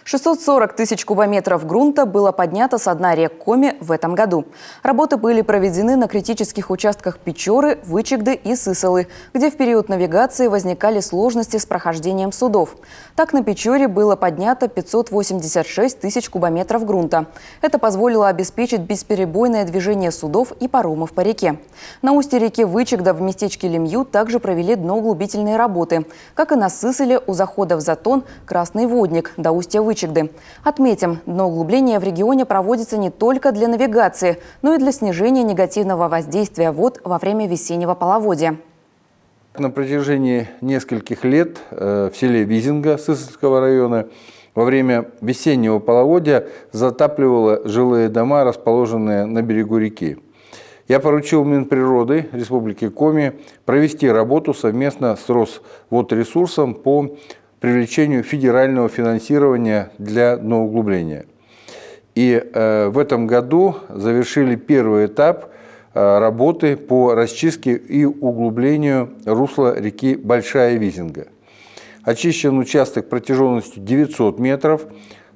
640 тысяч кубометров грунта было поднято со дна рек Коми в этом году. Работы были проведены на критических участках Печоры, Вычегды и Сысолы, где в период навигации возникали сложности с прохождением судов. Так, на Печоре было поднято 586 тысяч кубометров грунта. Это позволило обеспечить бесперебойное движение судов и паромов по реке. На устье реки Вычегда в местечке Лемью также провели дноуглубительные работы. Как и на Сысоле, у захода в Затон Красный Водник до устья Вычегды. Отметим, дноуглубление в регионе проводится не только для навигации, но и для снижения негативного воздействия вод во время весеннего половодья. На протяжении нескольких лет в селе Визинга Сысольского района во время весеннего половодья затапливало жилые дома, расположенные на берегу реки. Я поручил Минприроды Республики Коми провести работу совместно с Росводресурсом по привлечению федерального финансирования для дноуглубления. И в этом году завершили первый этап работы по расчистке и углублению русла реки Большая Визинга. Очищен участок протяженностью 900 метров,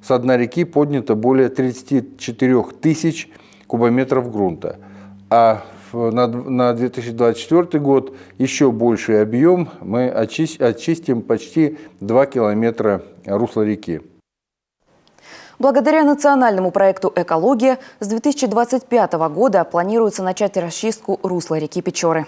со дна реки поднято более 34 тысяч кубометров грунта. А на 2024 год еще больший объем, мы очистим почти 2 километра русла реки. Благодаря национальному проекту «Экология» с 2025 года планируется начать расчистку русла реки Печоры.